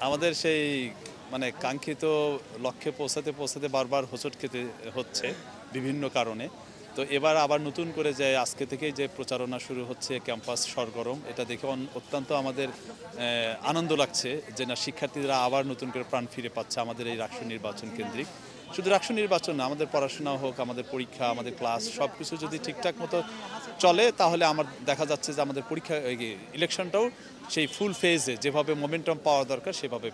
আমাদের সেই মানে কাঙ্ক্ষিত লক্ষ্যে পৌঁছাতে বারবার হোঁচট খেতে হচ্ছে বিভিন্ন কারণে। তো এবার আবার নতুন করে যে আজকে থেকেই যে প্রচারণা শুরু হচ্ছে ক্যাম্পাস সরগরম, এটা দেখে অত্যন্ত আমাদের আনন্দ লাগছে যে না, শিক্ষার্থীরা আবার নতুন করে প্রাণ ফিরে পাচ্ছে আমাদের এই রাকসু নির্বাচন কেন্দ্রিক। শুধু রাকসু নির্বাচন না, আমাদের পড়াশোনা হোক, আমাদের পরীক্ষা, আমাদের ক্লাস সব কিছু যদি ঠিকঠাক মতো চলে তাহলে আমার দেখা যাচ্ছে যে আমাদের পরীক্ষা ইলেকশনটাও সেই ফুল ফেজে যেভাবে মোমেন্টাম পাওয়া দরকার সেভাবে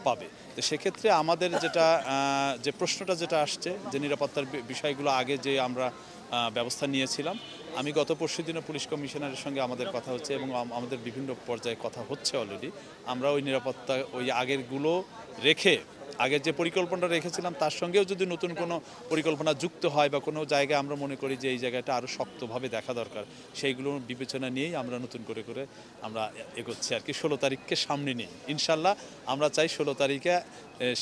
পাবে। তো সেক্ষেত্রে আমাদের যেটা যে প্রশ্নটা যেটা আসছে যে নিরাপত্তার বিষয়গুলো আগে যে আমরা ব্যবস্থা নিয়েছিলাম, আমি গত পরশুদিনও পুলিশ কমিশনারের সঙ্গে আমাদের কথা হচ্ছে এবং আমাদের বিভিন্ন পর্যায়ে কথা হচ্ছে অলরেডি। আমরা ওই নিরাপত্তা ওই আগেরগুলো রেখে আগের যে পরিকল্পনাটা রেখেছিলাম তার সঙ্গেও যদি নতুন কোনো পরিকল্পনা যুক্ত হয় বা কোনো জায়গায় আমরা মনে করি যে এই জায়গাটা আরও শক্তভাবে দেখা দরকার, সেইগুলো বিবেচনা নিয়েই আমরা নতুন করে আমরা এগোচ্ছি আর কি। 16 তারিখকে সামনে নিয়ে ইনশাল্লাহ আমরা চাই 16 তারিখে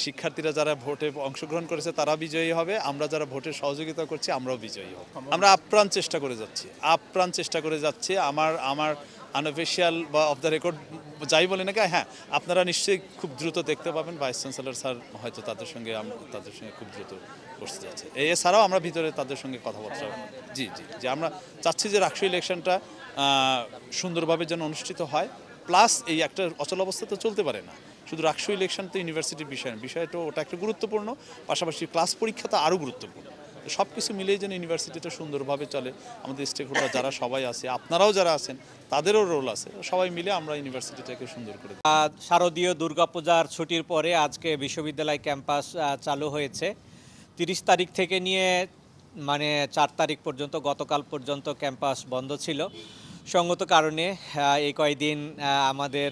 শিক্ষার্থীরা যারা ভোটে অংশগ্রহণ করেছে তারা বিজয়ী হবে, আমরা যারা ভোটে সহযোগিতা করছি আমরাও বিজয়ী হব। আমরা আপ্রাণ চেষ্টা করে যাচ্ছি। আমার আনঅফিশিয়াল বা অফ দ্য রেকর্ড যাই বলি না কি, হ্যাঁ আপনারা নিশ্চয়ই খুব দ্রুত দেখতে পাবেন ভাইস চ্যান্সেলর স্যার হয়তো তাদের সঙ্গে খুব দ্রুত বসতে যাচ্ছে। এছাড়াও আমরা ভিতরে তাদের সঙ্গে কথাবার্তা যে আমরা চাচ্ছি যে রাকসু ইলেকশনটা সুন্দরভাবে যেন অনুষ্ঠিত হয়। প্লাস এই একটা অচল অবস্থা তো চলতে পারে না, শুধু রাকসু ইলেকশন তো ইউনিভার্সিটির বিষয়টা ওটা একটা গুরুত্বপূর্ণ, পাশাপাশি ক্লাস পরীক্ষা তো আরও গুরুত্বপূর্ণ। সব কিছু মিলেই যেন ইউনিভার্সিটিটা সুন্দরভাবে চলে, আমাদের স্টেক হোল্ডার যারা সবাই আছে, আপনারাও যারা আছেন তাদেরও রোল আছে, সবাই মিলে আমরা ইউনিভার্সিটিটাকে সুন্দর করে। শারদীয় দুর্গাপূজার ছুটির পরে আজকে বিশ্ববিদ্যালয় ক্যাম্পাস চালু হয়েছে। 30 তারিখ থেকে নিয়ে মানে 4 তারিখ পর্যন্ত, গতকাল পর্যন্ত ক্যাম্পাস বন্ধ ছিল। সঙ্গত কারণে এই কয়েকদিন আমাদের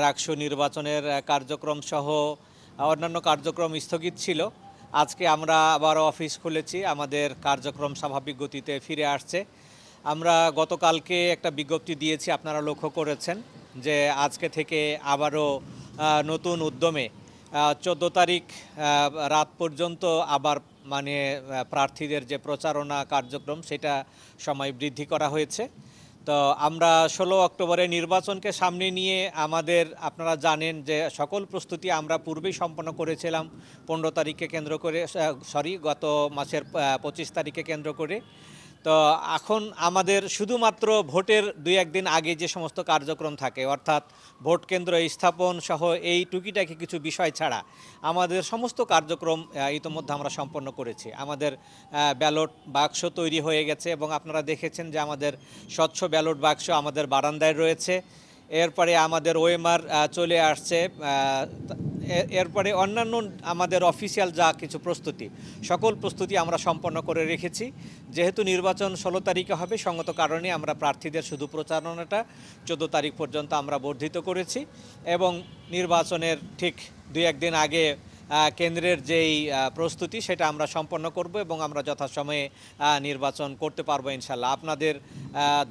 রাকসু নির্বাচনের কার্যক্রম সহ অন্যান্য কার্যক্রম স্থগিত ছিল। আজকে আমরা আবার অফিস খুলেছি, আমাদের কার্যক্রম স্বাভাবিক গতিতে ফিরে আসছে। আমরা গতকালকে একটা বিজ্ঞপ্তি দিয়েছি, আপনারা লক্ষ্য করেছেন যে আজকে থেকে আবারও নতুন উদ্যমে 14 তারিখ রাত পর্যন্ত আবার মানে প্রার্থীদের যে প্রচারণা কার্যক্রম সেটা সময় বৃদ্ধি করা হয়েছে। তো আমরা 16 অক্টোবরে নির্বাচনকে সামনে নিয়ে আমাদের, আপনারা জানেন যে সকল প্রস্তুতি আমরা পূর্বেই সম্পন্ন করেছিলাম 15 তারিখকে কেন্দ্র করে, গত মাসের 25 তারিখে কেন্দ্র করে। তো এখন আমাদের শুধুমাত্র ভোটের 2-1 দিন আগে যে সমস্ত কার্যক্রম থাকে, অর্থাৎ ভোট কেন্দ্র স্থাপন সহ এই টুকিটাকি কিছু বিষয় ছাড়া আমাদের সমস্ত কার্যক্রম ইতোমধ্যে আমরা সম্পন্ন করেছি। আমাদের ব্যালট বাক্স তৈরি হয়ে গেছে এবং আপনারা দেখেছেন যে আমাদের স্বচ্ছ ব্যালট বাক্স আমাদের বারান্দায় রয়েছে। এরপরে আমাদের ওএমআর চলে আসছে। এরপরে অন্যান্য আমাদের অফিসিয়াল যা কিছু প্রস্তুতি, সকল প্রস্তুতি আমরা সম্পন্ন করে রেখেছি। যেহেতু নির্বাচন 16 তারিখে হবে, সঙ্গত কারণে আমরা প্রার্থীদের শুধু প্রচারণাটা 14 তারিখ পর্যন্ত আমরা বর্ধিত করেছি এবং নির্বাচনের ঠিক 2-1 দিন আগে কেন্দ্রের যেই প্রস্তুতি সেটা আমরা সম্পন্ন করব এবং আমরা যথাসময়ে নির্বাচন করতে পারবো ইনশাল্লাহ। আপনাদের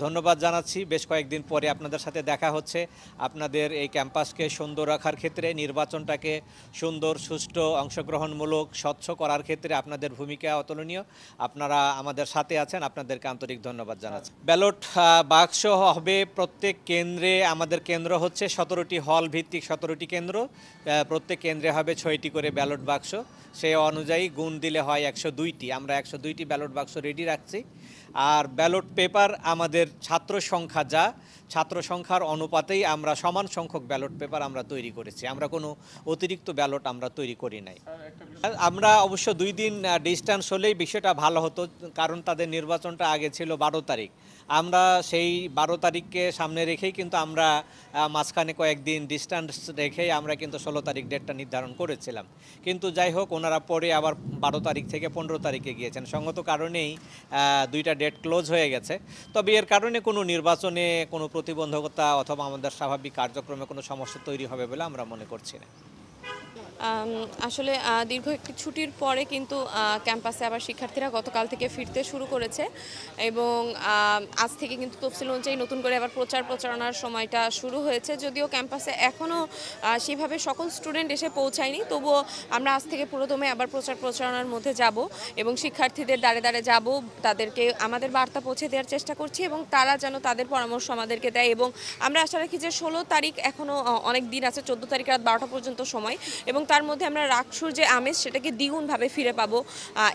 ধন্যবাদ জানাচ্ছি। বেশ কয়েকদিন পরে আপনাদের সাথে দেখা হচ্ছে। আপনাদের এই ক্যাম্পাসকে সুন্দর রাখার ক্ষেত্রে, নির্বাচনটাকে সুন্দর, সুষ্ঠু, অংশগ্রহণমূলক, স্বচ্ছ করার ক্ষেত্রে আপনাদের ভূমিকা অতুলনীয়। আপনারা আমাদের সাথে আছেন, আপনাদেরকে আন্তরিক ধন্যবাদ জানাচ্ছি। ব্যালট বাক্স হবে প্রত্যেক কেন্দ্রে। আমাদের কেন্দ্র হচ্ছে 17টি হল ভিত্তিক 17টি কেন্দ্র। প্রত্যেক কেন্দ্রে হবে 6টি করে ব্যালট বাক্স। সেই অনুযায়ী গুণ দিলে হয় 102টি। আমরা 102টি ব্যালট বাক্স রেডি রাখছি। আর ব্যালট পেপার আমাদের ছাত্র সংখ্যার অনুপাতেই আমরা সমান সংখ্যক ব্যালট পেপার আমরা তৈরি করেছি। আমরা কোনো অতিরিক্ত ব্যালট আমরা তৈরি করি নাই। আমরা অবশ্য 2 দিন ডিস্টেন্স হলেই বিষয়টা ভালো হতো, কারণ তাদের নির্বাচনটা আগে ছিল 12 তারিখ। আমরা সেই 12 তারিখকে সামনে রেখেই কিন্তু আমরা মাঝখানে কয়েকদিন ডিস্টেন্স রেখেই আমরা কিন্তু 16 তারিখ ডেটটা নির্ধারণ করেছিলাম। কিন্তু যাই হোক, ওনারা পরে আবার 12 তারিখ থেকে 15 তারিখে গিয়েছেন। সঙ্গত কারণেই 2টা ডেট ক্লোজ হয়ে গেছে। তবে এর কারণে কোনো নির্বাচনে কোনো প্রতিবন্ধকতা অথবা আমাদের স্বাভাবিক কার্যক্রমে কোনো সমস্যা তৈরি হবে বলে আমরা মনে করছি না। আম, আসলে দীর্ঘ একটি ছুটির পরে কিন্তু ক্যাম্পাসে আবার শিক্ষার্থীরা গতকাল থেকে ফিরতে শুরু করেছে এবং আজ থেকে কিন্তু তফসিল অনুযায়ী নতুন করে আবার প্রচারণার সময়টা শুরু হয়েছে। যদিও ক্যাম্পাসে এখনও সেভাবে সকল স্টুডেন্ট এসে পৌঁছায়নি, তবুও আমরা আজ থেকে পুরোদমে আবার প্রচারণার মধ্যে যাব এবং শিক্ষার্থীদের দ্বারে দ্বারে যাব, তাদেরকে আমাদের বার্তা পৌঁছে দেওয়ার চেষ্টা করছি এবং তারা যেন তাদের পরামর্শ আমাদেরকে দেয়। এবং আমরা আশা রাখি যে 16 তারিখ এখনও অনেক দিন আছে, 14 তারিখ রাত 12টা পর্যন্ত সময়, এবং তার মধ্যে আমরা রাকসুর যে আমেজ সেটাকে দ্বিগুণভাবে ফিরে পাবো,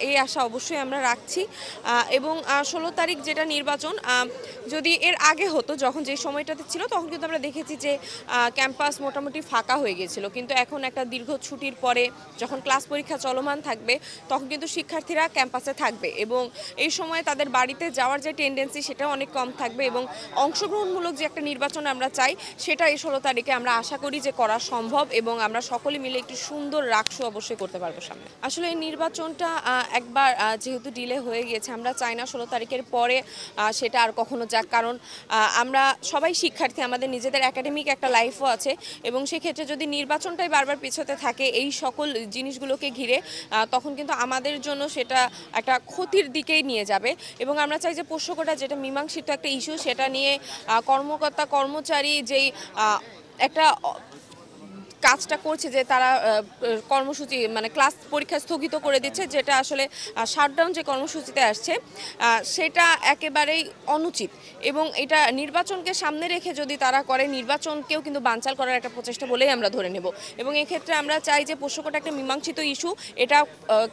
এই আশা অবশ্যই আমরা রাখছি। এবং 16 তারিখ যেটা নির্বাচন, যদি এর আগে হতো, যখন যে সময়টাতে ছিল তখন কিন্তু আমরা দেখেছি যে ক্যাম্পাস মোটামুটি ফাঁকা হয়ে গিয়েছিল, কিন্তু এখন একটা দীর্ঘ ছুটির পরে যখন ক্লাস পরীক্ষা চলমান থাকবে তখন কিন্তু শিক্ষার্থীরা ক্যাম্পাসে থাকবে এবং এই সময় তাদের বাড়িতে যাওয়ার যে টেন্ডেন্সি সেটাও অনেক কম থাকবে এবং অংশগ্রহণমূলক যে একটা নির্বাচন আমরা চাই সেটা এই 16 তারিখে আমরা আশা করি যে করা সম্ভব এবং আমরা সকলে মিলে একটি সুন্দর রাকসু অবশ্যই করতে পারবো সামনে। আসলে এই নির্বাচনটা একবার যেহেতু ডিলে হয়ে গিয়েছে, আমরা চাই না 16 তারিখের পরে সেটা আর কখনো যাক, কারণ আমরা সবাই শিক্ষার্থী, আমাদের নিজেদের একাডেমিক একটা লাইফও আছে এবং সেক্ষেত্রে যদি নির্বাচনটাই বারবার পেছোতে থাকে এই সকল জিনিসগুলোকে ঘিরে, তখন কিন্তু আমাদের জন্য সেটা একটা ক্ষতির দিকেই নিয়ে যাবে। এবং আমরা চাই যে পোষ্যকোটা যেটা মীমাংসিত একটা ইস্যু, সেটা নিয়ে কর্মকর্তা কর্মচারী যেই একটা কাজটা করছে যে তারা কর্মসূচি মানে ক্লাস পরীক্ষা স্থগিত করে দিচ্ছে, যেটা আসলে শাটডাউন যে কর্মসূচিতে আসছে সেটা একেবারেই অনুচিত এবং এটা নির্বাচনকে সামনে রেখে যদি তারা করে, নির্বাচনকেও কিন্তু বানচাল করার একটা প্রচেষ্টা বলেই আমরা ধরে নেব। এবং এক্ষেত্রে আমরা চাই যে পোষ্যকোটা একটা মীমাংসিত ইস্যু, এটা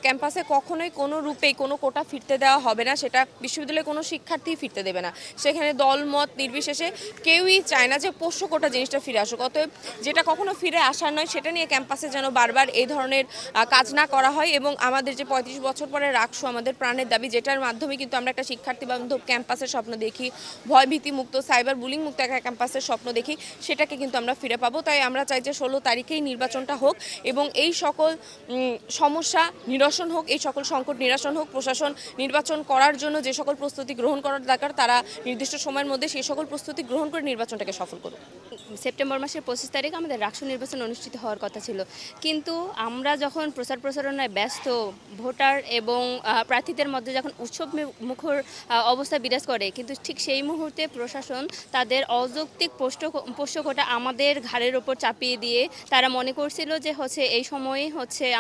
ক্যাম্পাসে কখনোই কোনো রূপেই কোনো কোটা ফিরতে দেওয়া হবে না, সেটা বিশ্ববিদ্যালয়ে কোনো শিক্ষার্থী ফিরতে দেবে না, সেখানে দল মত নির্বিশেষে কেউই চায় না যে পোষ্যকোটা জিনিসটা ফিরে আসুক। অতএব যেটা কখনো ফিরে আসার নয় সেটা নিয়ে ক্যাম্পাসে যেন বারবার এই ধরনের কাজ না করা হয় এবং আমাদের যে 35 বছর পরে রাকসু আমাদের প্রাণের দাবি, যেটার মাধ্যমে কিন্তু আমরা একটা শিক্ষার্থী বান্ধব ক্যাম্পাসের স্বপ্ন দেখি, ভয়ভীতি মুক্ত সাইবার বুলিং মুক্ত একটা ক্যাম্পাসের স্বপ্ন দেখি, সেটাকে কিন্তু আমরা ফিরে পাবো। তাই আমরা চাই যে 16 তারিখেই নির্বাচনটা হোক এবং এই সকল সমস্যা নিরসন হোক, এই সকল সংকট নিরসন হোক, প্রশাসন নির্বাচন করার জন্য যে সকল প্রস্তুতি গ্রহণ করার দরকার তারা নির্দিষ্ট সময়ের মধ্যে সেই সকল প্রস্তুতি গ্রহণ করে নির্বাচনটাকে সফল করুক। সেপ্টেম্বর মাসের 25 তারিখ আমাদের রাকসু নির্বাচন অনুষ্ঠিত হওয়ার কথা ছিল, কিন্তু আমরা যখন প্রচারণায় ব্যস্ত, ভোটার এবং প্রার্থীদের মধ্যে যখন উৎসব মুখর অবস্থা বিরাজ করে, কিন্তু ঠিক সেই মুহূর্তে প্রশাসন তাদের অযৌক্তিক পোষ্যকোটা আমাদের ঘাড়ের উপর চাপিয়ে দিয়ে তারা মনে করছিল যে এই সময়ে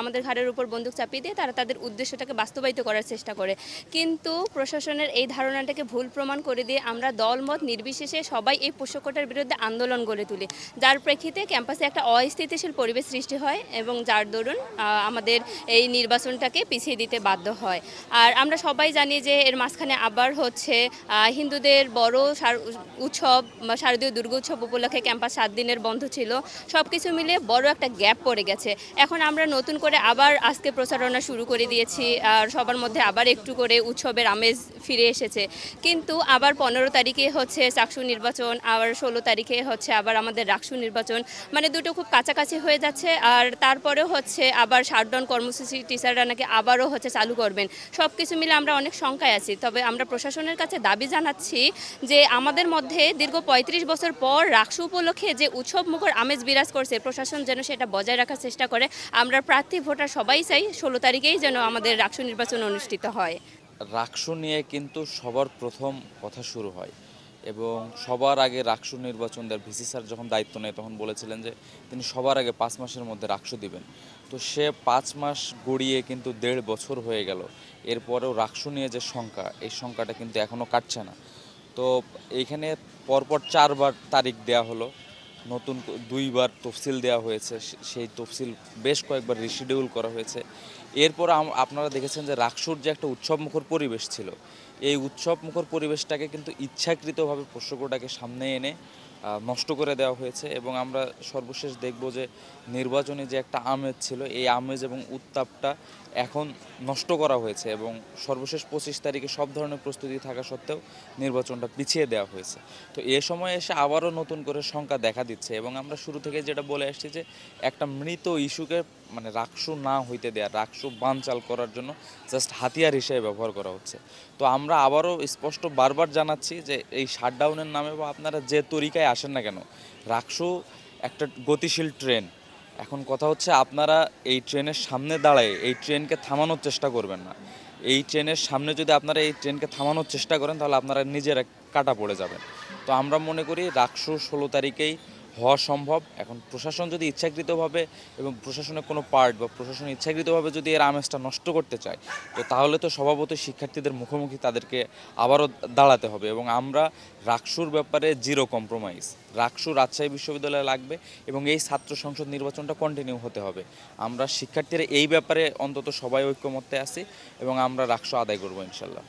আমাদের ঘাড়ের উপর বন্দুক চাপিয়ে দিয়ে তারা তাদের উদ্দেশ্যটাকে বাস্তবায়িত করার চেষ্টা করে। কিন্তু প্রশাসনের এই ধারণাটাকে ভুল প্রমাণ করে দিয়ে আমরা দলমত নির্বিশেষে সবাই এই পোষ্যকোটার বিরুদ্ধে আন্দোলন গড়ে তুলি, যার প্রেক্ষিতে ক্যাম্পাসে একটা অস্থিতিশীল পরিবেশ সৃষ্টি হয় এবং যার দরুন আমাদের এই নির্বাচনটাকে পিছিয়ে দিতে বাধ্য হয়। আর আমরা সবাই জানি যে এর মাঝখানে আবার হিন্দুদের বড় উৎসব, শারদীয় দুর্গোৎসব উপলক্ষে ক্যাম্পাস 7 দিনের বন্ধ ছিল, সব কিছু মিলে বড় একটা গ্যাপ পড়ে গেছে। এখন আমরা নতুন করে আবার আজকে প্রচারণা শুরু করে দিয়েছি আর সবার মধ্যে আবার একটু করে উৎসবের আমেজ ফিরে এসেছে, কিন্তু আবার 15 তারিখে চাকসু নির্বাচন, আবার 16 তারিখে আবার আমাদের রাকসু নির্বাচন, মানে দুটো খুব কাছাকাছি হয়ে যাচ্ছে। আর তারপরেও আবার শাটডাউন কর্মসূচি টিচাররা নাকি আবারও চালু করবেন। সব কিছু মিলে আমরা অনেক শঙ্কায় আছি। তবে আমরা প্রশাসনের কাছে দাবি জানাচ্ছি যে আমাদের মধ্যে দীর্ঘ 35 বছর পর রাকসু উপলক্ষে যে উৎসব মুখর আমেজ বিরাজ করছে, প্রশাসন যেন সেটা বজায় রাখার চেষ্টা করে। আমরা প্রার্থী ভোটার সবাই চাই 16 তারিখেই যেন আমাদের রাকসু নির্বাচন অনুষ্ঠিত হয়। রাকসু নিয়ে কিন্তু সবার প্রথম কথা শুরু হয় এবং সবার আগে রাকসু নির্বাচন দেওয়ার ভিসি স্যার যখন দায়িত্ব নেয় তখন বলেছিলেন যে তিনি সবার আগে 5 মাসের মধ্যে রাকসু দিবেন। তো সে 5 মাস গড়িয়ে কিন্তু 1.5 বছর হয়ে গেল, এরপরেও রাকসু নিয়ে যে সংখ্যা, এই সংখ্যাটা কিন্তু এখনও কাটছে না। তো এইখানে পরপর 4 বার তারিখ দেয়া হলো, নতুন 2 বার তফসিল দেওয়া হয়েছে, সেই তফসিল বেশ কয়েকবার রিশিডিউল করা হয়েছে। এরপর আপনারা দেখেছেন যে রাকসুর যে একটা উৎসবমুখর পরিবেশ ছিল, এই উৎসবমুখর পরিবেশটাকে কিন্তু ইচ্ছাকৃতভাবে পোষ্যকোটাকে সামনে এনে নষ্ট করে দেওয়া হয়েছে এবং আমরা সর্বশেষ দেখব যে নির্বাচনে যে একটা আমেজ ছিল, এই আমেজ এবং উত্তাপটা এখন নষ্ট করা হয়েছে এবং সর্বশেষ 25 তারিখে সব ধরনের প্রস্তুতি থাকা সত্ত্বেও নির্বাচনটা পিছিয়ে দেওয়া হয়েছে। তো এ সময় এসে আবারও নতুন করে শঙ্কা দেখা দিচ্ছে এবং আমরা শুরু থেকে যেটা বলে আসছি যে একটা মৃত ইস্যুকে মানে রাকসু না হইতে দেয়া, রাকসু বানচাল করার জন্য জাস্ট হাতিয়ার হিসেবে ব্যবহার করা হচ্ছে। তো আমরা আবারও স্পষ্ট বারবার জানাচ্ছি যে এই শাটডাউনের নামে বা আপনারা যে তরিকায় আসেন না কেন, রাকসু একটা গতিশীল ট্রেন, এখন কথা হচ্ছে আপনারা এই ট্রেনের সামনে দাঁড়ায় এই ট্রেনকে থামানোর চেষ্টা করবেন না। এই ট্রেনের সামনে যদি আপনারা এই ট্রেনকে থামানোর চেষ্টা করেন তাহলে আপনারা নিজেরা কাটা পড়ে যাবেন। তো আমরা মনে করি রাকসু 16 তারিখেই হওয়া সম্ভব। এখন প্রশাসন যদি ইচ্ছাকৃতভাবে এবং প্রশাসনের কোনো পার্ট বা প্রশাসন ইচ্ছাকৃতভাবে যদি এর আমেজটা নষ্ট করতে চায় তো তাহলে তো স্বভাবতই শিক্ষার্থীদের মুখোমুখি তাদেরকে আবারও দাঁড়াতে হবে। এবং আমরা রাকসুর ব্যাপারে জিরো কম্প্রোমাইজ। রাকসু রাজশাহী বিশ্ববিদ্যালয়ে লাগবে এবং এই ছাত্র সংসদ নির্বাচনটা কন্টিনিউ হতে হবে। আমরা শিক্ষার্থীরা এই ব্যাপারে অন্তত সবাই ঐক্যমত্যে আছি এবং আমরা রাকসু আদায় করবো ইনশাল্লাহ।